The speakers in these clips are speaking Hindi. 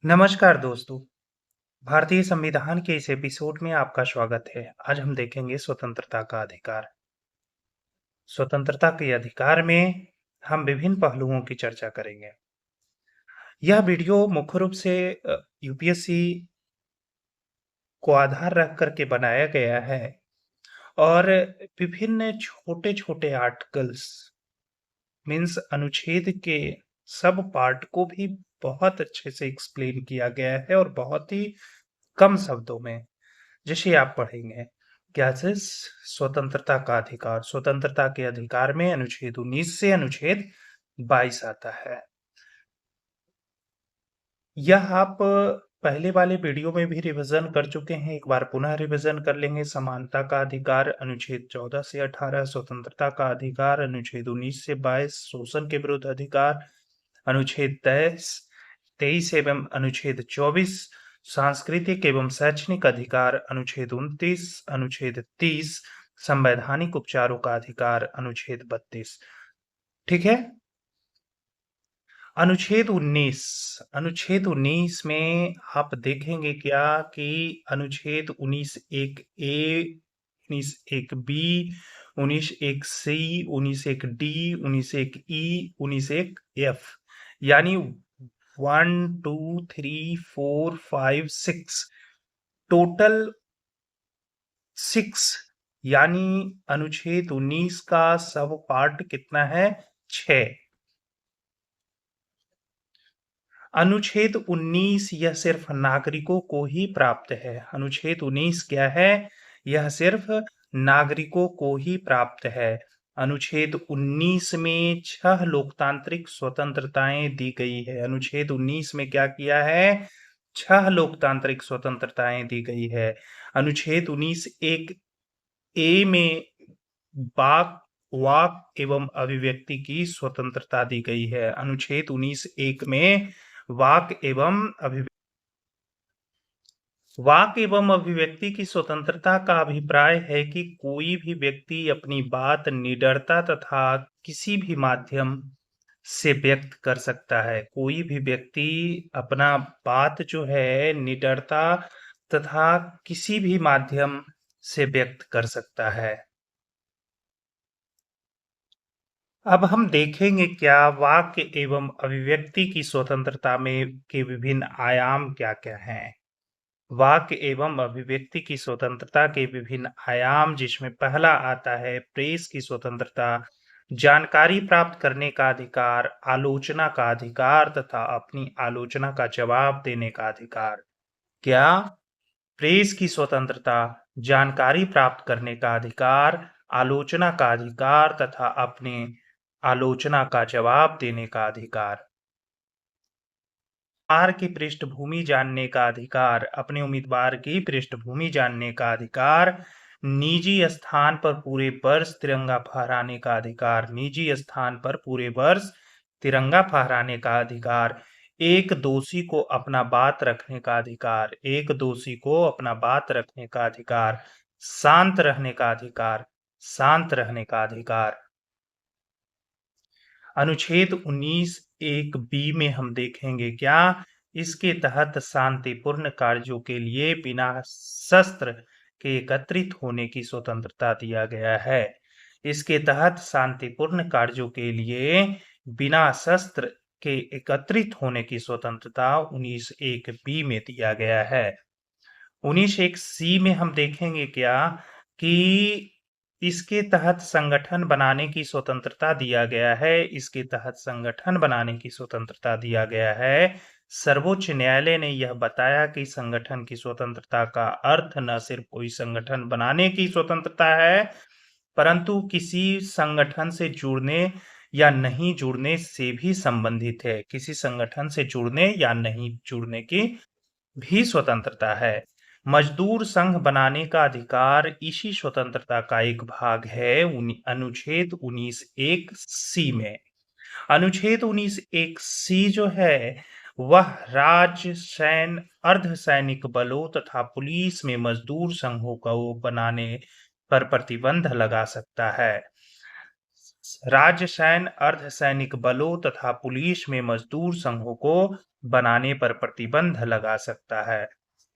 नमस्कार दोस्तों, भारतीय संविधान के इस एपिसोड में आपका स्वागत है। आज हम देखेंगे स्वतंत्रता का अधिकार। स्वतंत्रता के अधिकार में हम विभिन्न पहलुओं की चर्चा करेंगे। यह वीडियो मुख्य रूप से यूपीएससी को आधार रख करके बनाया गया है और विभिन्न छोटे-छोटे आर्टिकल्स मीन्स अनुच्छेद के सब पार्ट को भी बहुत अच्छे से एक्सप्लेन किया गया है और बहुत ही कम शब्दों में। जैसे आप पढ़ेंगे क्या चीज स्वतंत्रता का अधिकार स्वतंत्रता के अधिकार में अनुच्छेद 19 से अनुच्छेद 22 आता है। यह आप पहले वाले वीडियो में भी रिवीजन कर चुके हैं, एक बार पुनः रिवीजन कर लेंगे। समानता का अधिकार अनुच्छेद 14 से 18, स्वतंत्रता का अधिकार अनुच्छेद 19 से 22, शोषण के विरुद्ध अधिकार अनुच्छेद 23 एवं अनुच्छेद 24, सांस्कृतिक एवं शैक्षणिक अधिकार अनुच्छेद 29, अनुच्छेद 30, संवैधानिक उपचारों का अधिकार अनुच्छेद 32। ठीक है। अनुच्छेद 19 में आप देखेंगे क्या कि अनुच्छेद 19 एक ए, 19 एक बी, 19 एक सी, 19 एक डी, 19 एक ई, 19 एक एफ, यानी 1 2 3 4 5 6 टोटल 6, यानी अनुच्छेद 19 का सब पार्ट कितना है? 6। अनुच्छेद 19 यह सिर्फ नागरिकों को ही प्राप्त है। अनुच्छेद 19 क्या है? यह सिर्फ नागरिकों को ही प्राप्त है। अनुच्छेद 19 में 6 लोकतांत्रिक स्वतंत्रताएं दी गई है। अनुच्छेद 19 में क्या किया है? 6 लोकतांत्रिक स्वतंत्रताएं दी गई है। अनुच्छेद 19 एक ए में वाक एवं अभिव्यक्ति की स्वतंत्रता दी गई है। अनुच्छेद 19 एक में वाक एवं अभिव्यक्ति की स्वतंत्रता का अभिप्राय है कि कोई भी व्यक्ति अपनी बात निडरता तथा किसी भी माध्यम से व्यक्त कर सकता है। कोई भी व्यक्ति अपना बात जो है निडरता तथा किसी भी माध्यम से व्यक्त कर सकता है। अब हम देखेंगे क्या वाक्य एवं अभिव्यक्ति की स्वतंत्रता में के विभिन्न आयाम क्या-क्या हैं। वाक्य एवं अभिव्यक्ति की स्वतंत्रता के विभिन्न आयाम, जिसमें पहला आता है प्रेस की स्वतंत्रता, जानकारी प्राप्त करने का अधिकार, आलोचना का अधिकार तथा अपनी आलोचना का जवाब देने का अधिकार। क्या? प्रेस की स्वतंत्रता, जानकारी प्राप्त करने का अधिकार, आलोचना का अधिकार तथा अपने आलोचना का जवाब देने का अधिकार। उम्मीदवार की पृष्ठभूमि जानने का अधिकार, अपने उम्मीदवार की पृष्ठभूमि जानने का अधिकार, निजी स्थान पर पूरे वर्ष तिरंगा फहराने का अधिकार, निजी स्थान पर पूरे वर्ष तिरंगा फहराने का अधिकार, एक दोषी को अपना बात रखने का अधिकार, एक दोषी को अपना बात रखने का अधिकार, शांत रहने का अधिकार, शांत रहने का अधिकार। अनुच्छेद 19 एक बी में हम देखेंगे क्या? इसके तहत शांतिपूर्ण कार्यों के लिए बिना शस्त्र के एकत्रित होने की स्वतंत्रता दिया गया है। इसके तहत शांतिपूर्ण कार्यों के लिए बिना शस्त्र के एकत्रित होने की स्वतंत्रता 19 एक बी में दिया गया है। 19 एक सी में हम देखेंगे क्या कि इसके तहत संगठन बनाने की स्वतंत्रता दिया गया है। इसके तहत संगठन बनाने की स्वतंत्रता दिया गया है। सर्वोच्च न्यायालय ने यह बताया कि संगठन की स्वतंत्रता का अर्थ न सिर्फ कोई संगठन बनाने की स्वतंत्रता है, परंतु किसी संगठन से जुड़ने या नहीं जुड़ने से भी संबंधित है। किसी संगठन से जुड़ने या नहीं जुड़ने की भी स्वतंत्रता है। मजदूर संघ बनाने का अधिकार इसी स्वतंत्रता का एक भाग है। अनुच्छेद 19 एक सी में, अनुच्छेद 19 एक सी जो है वह राज्य, सैन्य, अर्धसैनिक बलों तथा पुलिस में मजदूर संघों को बनाने पर प्रतिबंध लगा सकता है। राज्य सैन्य, अर्धसैनिक बलों तथा पुलिस में मजदूर संघों को बनाने पर प्रतिबंध लगा सकता है।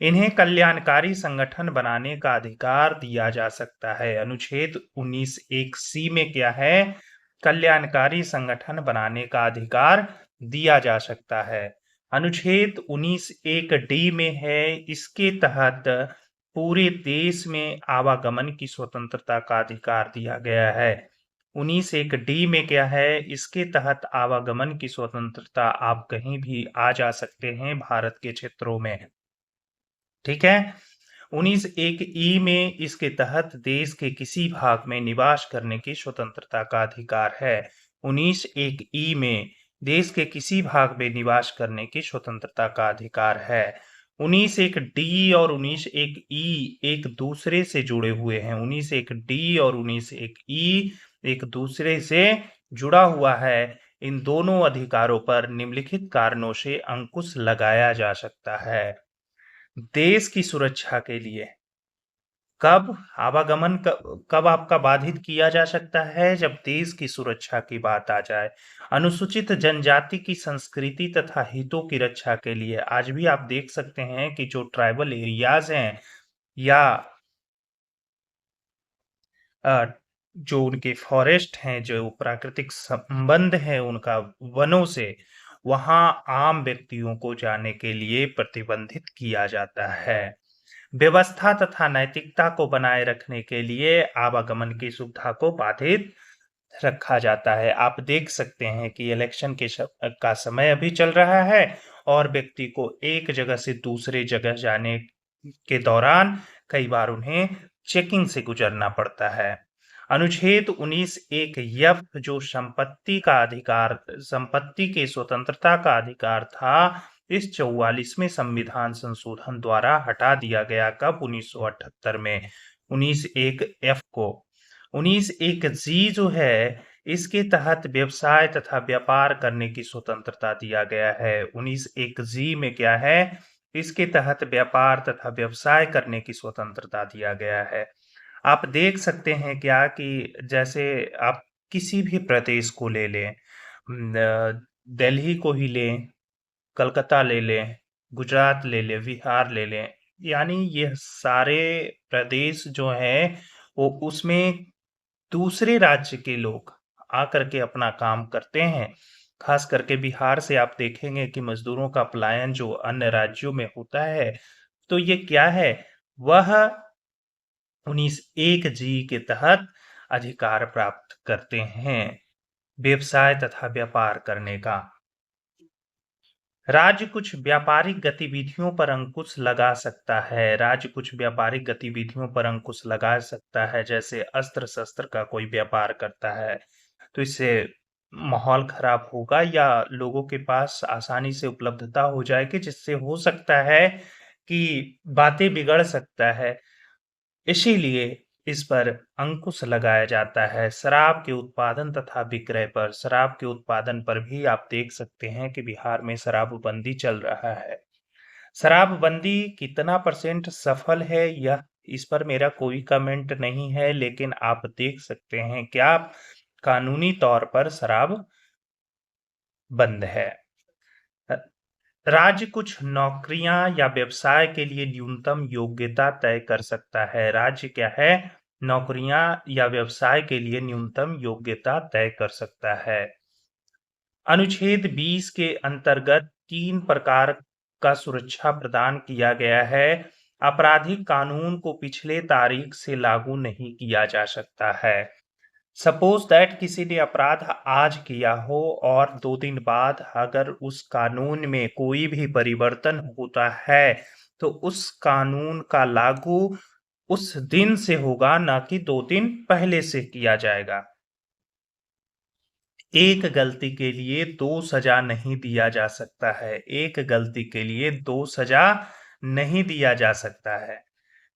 इन्हें कल्याणकारी संगठन बनाने का अधिकार दिया जा सकता है। अनुच्छेद 19(1)(c) में क्या है? कल्याणकारी संगठन बनाने का अधिकार दिया जा सकता है। अनुच्छेद 19(1)(d) में है, इसके तहत पूरे देश में आवागमन की स्वतंत्रता का अधिकार दिया गया है। 19(1)(d) में क्या है? इसके तहत आवागमन की स्वतंत्रता, आप कहीं भी आ जा सकते हैं भारत के क्षेत्रों में। ठीक है। 19(1)(e) में इसके तहत देश के किसी भाग में निवास करने की स्वतंत्रता का अधिकार है। 19(1)(e) में देश के किसी भाग में निवास करने की स्वतंत्रता का अधिकार है। 19(1)(d) और 19(1)(e) एक दूसरे से जुड़े हुए हैं। 19(1)(d) और 19(1)(e) एक दूसरे से जुड़ा हुआ है। इन दोनों अधिकारों पर निम्नलिखित कारणों से अंकुश लगाया जा सकता है। देश की सुरक्षा के लिए कब आवागमन कब आपका बाधित किया जा सकता है? जब देश की सुरक्षा की बात आ जाए। अनुसूचित जनजाति की संस्कृति तथा हितों की रक्षा के लिए आज भी आप देख सकते हैं कि जो ट्राइबल एरियाज हैं या जो उनके फॉरेस्ट हैं, जो प्राकृतिक संबंध है उनका वनों से, वहां आम व्यक्तियों को जाने के लिए प्रतिबंधित किया जाता है। व्यवस्था तथा नैतिकता को बनाए रखने के लिए आवागमन की सुविधा को बाधित रखा जाता है। आप देख सकते हैं कि इलेक्शन का समय अभी चल रहा है और व्यक्ति को एक जगह से दूसरे जगह जाने के दौरान कई बार उन्हें चेकिंग से गुजरना पड़ता है। अनुच्छेद 19(1)(f) जो संपत्ति के स्वतंत्रता का अधिकार था, इस 44वें संविधान संशोधन द्वारा हटा दिया गया। कब? 1978 में 19(1)(f) को। 19(1)(g) जो है, इसके तहत व्यवसाय तथा व्यापार करने की स्वतंत्रता दिया गया है। 19(1)(g) में क्या है? इसके तहत व्यापार तथा व्यवसाय करने की स्वतंत्रता दिया गया है। आप देख सकते हैं क्या कि जैसे आप किसी भी प्रदेश को ले लें, दिल्ली को ही लें, कलकत्ता ले लें, गुजरात ले लें, बिहार ले लें, यानी ये सारे प्रदेश जो हैं वो उसमें दूसरे राज्य के लोग आकर के अपना काम करते हैं। खास करके बिहार से आप देखेंगे कि मजदूरों का पलायन जो अन्य राज्यों में होता है, तो ये क्या है? वह 19(1)(g) के तहत अधिकार प्राप्त करते हैं व्यवसाय तथा व्यापार करने का। राज्य कुछ व्यापारिक गतिविधियों पर अंकुश लगा सकता है। राज्य कुछ व्यापारिक गतिविधियों पर अंकुश लगा सकता है, जैसे अस्त्र शस्त्र का कोई व्यापार करता है तो इससे माहौल खराब होगा या लोगों के पास आसानी से उपलब्धता हो जाएगी, जिससे हो सकता है कि बातें बिगड़ सकता है। इसीलिए इस पर अंकुश लगाया जाता है। शराब के उत्पादन तथा विक्रय पर, शराब के उत्पादन पर भी आप देख सकते हैं कि बिहार में शराबबंदी चल रहा है। शराबबंदी कितना परसेंट सफल है, यह इस पर मेरा कोई कमेंट नहीं है, लेकिन आप देख सकते हैं क्या कानूनी तौर पर शराब बंद है। राज्य कुछ नौकरियां या व्यवसाय के लिए न्यूनतम योग्यता तय कर सकता है। राज्य क्या है? नौकरियां या व्यवसाय के लिए न्यूनतम योग्यता तय कर सकता है। अनुच्छेद 20 के अंतर्गत 3 प्रकार का सुरक्षा प्रदान किया गया है। आपराधिक कानून को पिछले तारीख से लागू नहीं किया जा सकता है। सपोज दैट किसी ने अपराध आज किया हो और 2 दिन बाद अगर उस कानून में कोई भी परिवर्तन होता है तो उस कानून का लागू उस दिन से होगा, ना कि 2 दिन पहले से किया जाएगा। एक गलती के लिए 2 सजा नहीं दिया जा सकता है। एक गलती के लिए 2 सजा नहीं दिया जा सकता है।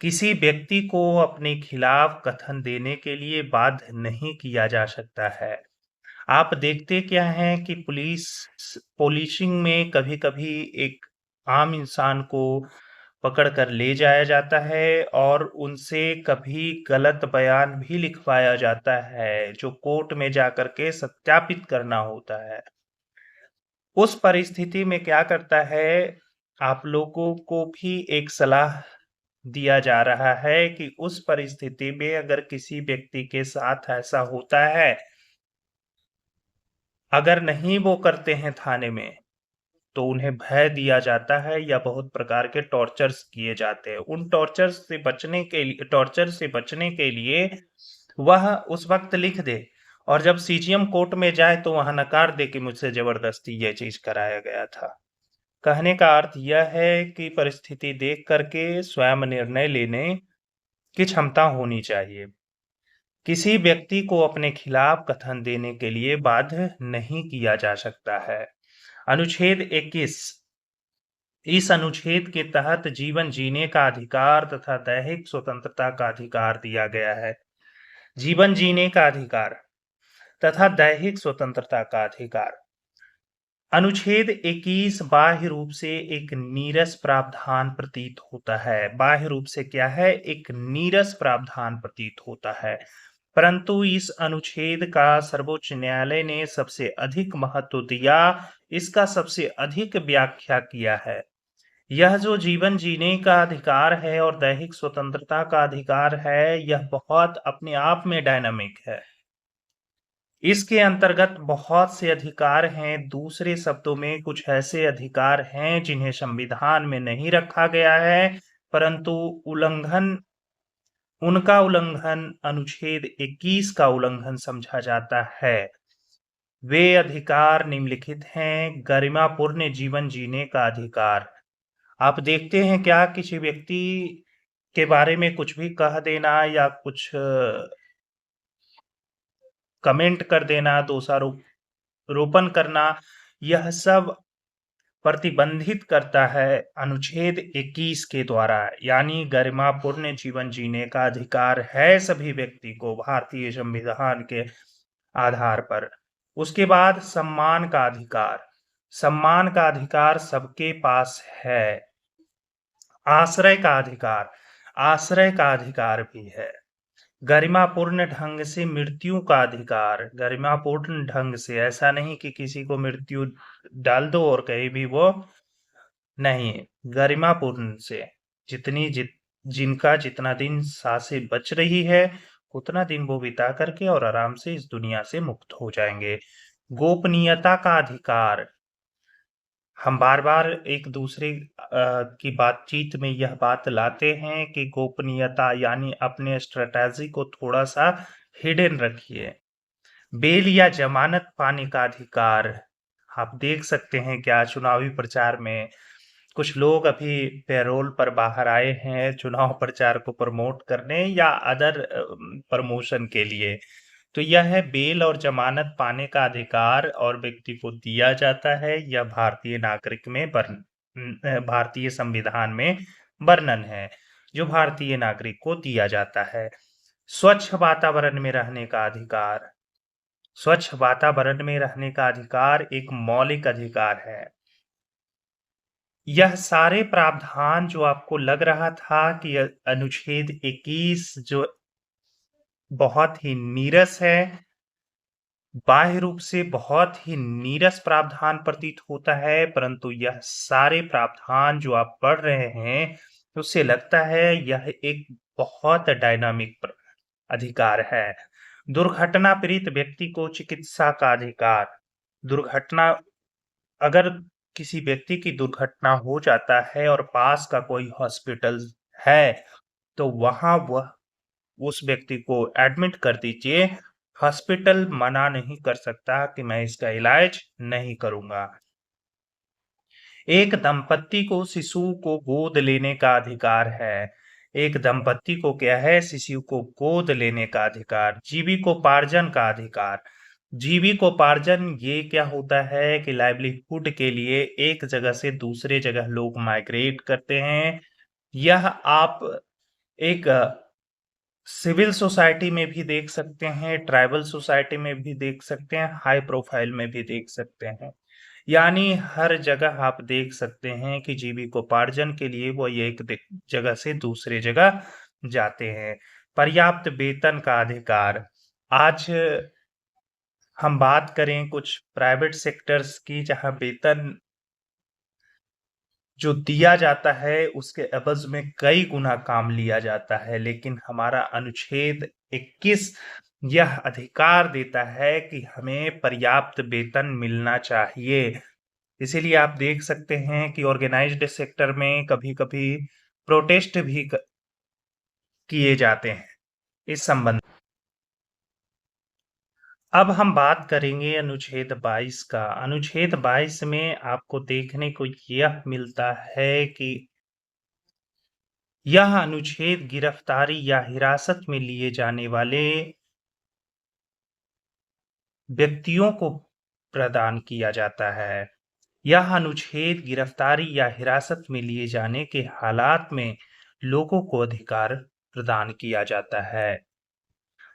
किसी व्यक्ति को अपने खिलाफ कथन देने के लिए बाध्य नहीं किया जा सकता है। आप देखते क्या हैं कि पुलिसिंग में कभी-कभी एक आम इंसान को पकड़ कर ले जाया जाता है और उनसे कभी गलत बयान भी लिखवाया जाता है, जो कोर्ट में जाकर के सत्यापित करना होता है। उस परिस्थिति में क्या करता है, आप लोगों को भी एक सलाह दिया जा रहा है कि उस परिस्थिति में अगर किसी व्यक्ति के साथ ऐसा होता है, अगर नहीं वो करते हैं थाने में, तो उन्हें भय दिया जाता है या बहुत प्रकार के टॉर्चर्स किए जाते हैं। उन टॉर्चर से बचने के लिए वह उस वक्त लिख दे और जब सीजीएम कोर्ट में जाए तो वहां नकार दे कि मुझसे जबरदस्ती ये चीज कराया गया था। कहने का अर्थ यह है कि परिस्थिति देख करके स्वयं निर्णय लेने की क्षमता होनी चाहिए। किसी व्यक्ति को अपने खिलाफ कथन देने के लिए बाध्य नहीं किया जा सकता है। अनुच्छेद 21 इस अनुच्छेद के तहत जीवन जीने का अधिकार तथा दैहिक स्वतंत्रता का अधिकार दिया गया है। जीवन जीने का अधिकार तथा दैहिक स्वतंत्रता का अधिकार। अनुच्छेद 21 बाह्य रूप से एक नीरस प्रावधान प्रतीत होता है। बाह्य रूप से क्या है? एक नीरस प्रावधान प्रतीत होता है, परंतु इस अनुच्छेद का सर्वोच्च न्यायालय ने सबसे अधिक महत्व दिया, इसका सबसे अधिक व्याख्या किया है। यह जो जीवन जीने का अधिकार है और दैहिक स्वतंत्रता का अधिकार है, यह बहुत अपने आप में डायनामिक है। इसके अंतर्गत बहुत से अधिकार हैं। दूसरे शब्दों में कुछ ऐसे अधिकार हैं जिन्हें संविधान में नहीं रखा गया है, परंतु उनका उल्लंघन अनुच्छेद 21 का उल्लंघन समझा जाता है। वे अधिकार निम्नलिखित हैं। गरिमापूर्ण जीवन जीने का अधिकार। आप देखते हैं क्या किसी व्यक्ति के बारे में कुछ भी कह देना या कुछ कमेंट कर देना, दोषारोपण करना, यह सब प्रतिबंधित करता है अनुच्छेद 21 के द्वारा। यानी गरिमापूर्ण जीवन जीने का अधिकार है सभी व्यक्ति को भारतीय संविधान के आधार पर। उसके बाद सम्मान का अधिकार। सम्मान का अधिकार सबके पास है। आश्रय का अधिकार। आश्रय का अधिकार भी है। गरिमापूर्ण ढंग से मृत्यु का अधिकार। गरिमापूर्ण ढंग से, ऐसा नहीं कि किसी को मृत्यु डाल दो और कहीं भी वो नहीं। गरिमापूर्ण से जिनका जितना दिन सांसें बच रही है उतना दिन वो बिता करके और आराम से इस दुनिया से मुक्त हो जाएंगे। गोपनीयता का अधिकार। हम बार बार एक दूसरे की बातचीत में यह बात लाते हैं कि गोपनीयता यानी अपने स्ट्रेटजी को थोड़ा सा हिडन रखिए। बेल या जमानत पाने का अधिकार। आप देख सकते हैं क्या चुनावी प्रचार में कुछ लोग अभी पैरोल पर बाहर आए हैं चुनाव प्रचार को प्रमोट करने या अदर प्रमोशन के लिए। तो यह है बेल और जमानत पाने का अधिकार और व्यक्ति को दिया जाता है। यह भारतीय संविधान में वर्णन है जो भारतीय नागरिक को दिया जाता है। स्वच्छ वातावरण में रहने का अधिकार। स्वच्छ वातावरण में रहने का अधिकार एक मौलिक अधिकार है। यह सारे प्रावधान जो आपको लग रहा था कि अनुच्छेद 21 जो बहुत ही नीरस है, बाह्य रूप से बहुत ही नीरस प्रावधान प्रतीत होता है, परंतु यह सारे प्रावधान जो आप पढ़ रहे हैं उससे लगता है यह एक बहुत डायनामिक अधिकार है। दुर्घटना पीड़ित व्यक्ति को चिकित्सा का अधिकार। दुर्घटना अगर किसी व्यक्ति की दुर्घटना हो जाता है और पास का कोई हॉस्पिटल है तो वहां वह उस व्यक्ति को एडमिट कर दीजिए। हॉस्पिटल मना नहीं कर सकता कि मैं इसका इलाज नहीं करूंगा। एक दंपत्ति को शिशु को गोद लेने का अधिकार है। एक दंपत्ति को क्या है? शिशु को गोद लेने का अधिकार। जीविकोपार्जन का अधिकार। जीविकोपार्जन ये क्या होता है कि लाइवलीहुड के लिए एक जगह से दूसरे जगह लोग माइग्रेट करते हैं। यह आप एक सिविल सोसाइटी में भी देख सकते हैं, ट्राइबल सोसाइटी में भी देख सकते हैं, हाई प्रोफाइल में भी देख सकते हैं। यानी हर जगह आप देख सकते हैं कि जीविकोपार्जन के लिए वो एक जगह से दूसरे जगह जाते हैं। पर्याप्त वेतन का अधिकार। आज हम बात करें कुछ प्राइवेट सेक्टर्स की, जहां वेतन जो दिया जाता है उसके एवज में कई गुना काम लिया जाता है, लेकिन हमारा अनुच्छेद 21 यह अधिकार देता है कि हमें पर्याप्त वेतन मिलना चाहिए। इसीलिए आप देख सकते हैं कि ऑर्गेनाइज्ड सेक्टर में कभी-कभी प्रोटेस्ट भी किए जाते हैं इस संबंध। अब हम बात करेंगे अनुच्छेद 22 का। अनुच्छेद 22 में आपको देखने को यह मिलता है कि यह अनुच्छेद गिरफ्तारी या हिरासत में लिए जाने वाले व्यक्तियों को प्रदान किया जाता है। यह अनुच्छेद गिरफ्तारी या हिरासत में लिए जाने के हालात में लोगों को अधिकार प्रदान किया जाता है।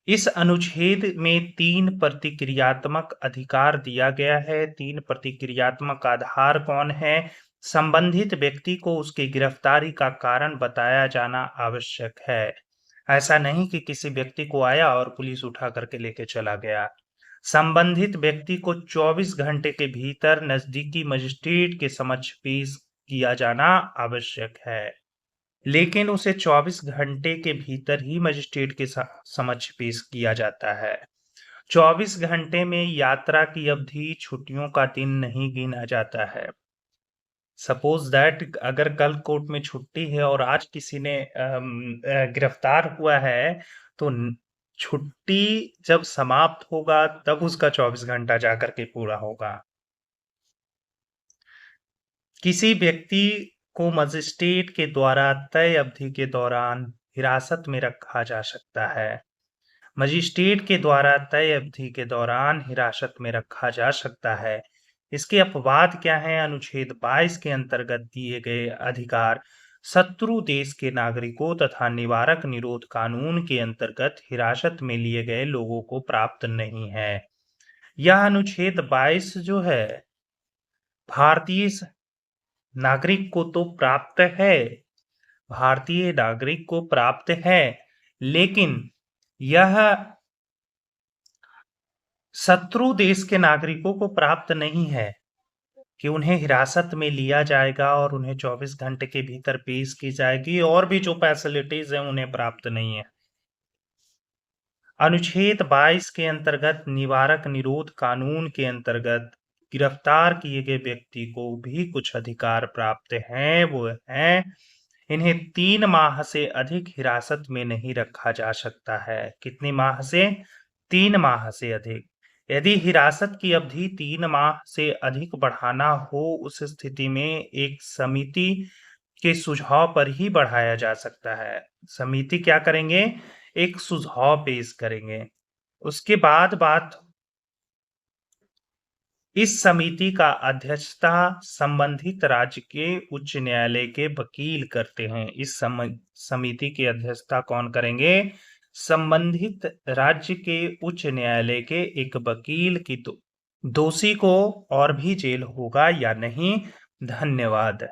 इस अनुच्छेद में 3 प्रतिक्रियात्मक अधिकार दिया गया है। 3 प्रतिक्रियात्मक आधार कौन है? संबंधित व्यक्ति को उसकी गिरफ्तारी का कारण बताया जाना आवश्यक है। ऐसा नहीं कि किसी व्यक्ति को आया और पुलिस उठा करके लेके चला गया। संबंधित व्यक्ति को 24 घंटे के भीतर नजदीकी मजिस्ट्रेट के समक्ष पेश किया जाना आवश्यक है। लेकिन उसे 24 घंटे के भीतर ही मजिस्ट्रेट के समक्ष पेश किया जाता है। 24 घंटे में यात्रा की अवधि, छुट्टियों का दिन नहीं गिना जाता है। सपोज दैट अगर कल कोर्ट में छुट्टी है और आज किसी ने गिरफ्तार हुआ है, तो छुट्टी जब समाप्त होगा तब उसका 24 घंटा जाकर के पूरा होगा। किसी व्यक्ति को मजिस्ट्रेट के द्वारा तय अवधि के दौरान हिरासत में रखा जा सकता है। मजिस्ट्रेट के द्वारा तय अवधि के दौरान हिरासत में रखा जा सकता है। इसके अपवाद क्या हैं? अनुच्छेद 22 के अंतर्गत दिए गए अधिकार शत्रु देश के नागरिकों तथा निवारक निरोध कानून के अंतर्गत हिरासत में लिए गए लोगों को प्राप्त नहीं है। यह अनुच्छेद 22 जो है भारतीय नागरिक को तो प्राप्त है, भारतीय नागरिक को प्राप्त है, लेकिन यह शत्रु देश के नागरिकों को प्राप्त नहीं है कि उन्हें हिरासत में लिया जाएगा और उन्हें 24 घंटे के भीतर पेश की जाएगी, और भी जो फैसिलिटीज हैं उन्हें प्राप्त नहीं है। अनुच्छेद 22 के अंतर्गत निवारक निरोध कानून के अंतर्गत गिरफ्तार किए गए व्यक्ति को भी कुछ अधिकार प्राप्त हैं। वो हैं, इन्हें 3 माह से अधिक हिरासत में नहीं रखा जा सकता है। कितने माह से? 3 माह से अधिक। यदि हिरासत की अवधि 3 माह से अधिक बढ़ाना हो, उस स्थिति में एक समिति के सुझाव पर ही बढ़ाया जा सकता है। समिति क्या करेंगे? एक सुझाव पेश करेंगे। उसके बाद बात, इस समिति का अध्यक्षता संबंधित राज्य के उच्च न्यायालय के वकील करते हैं। इस समिति की अध्यक्षता कौन करेंगे? संबंधित राज्य के उच्च न्यायालय के एक वकील की। दोषी को और भी जेल होगा या नहीं? धन्यवाद।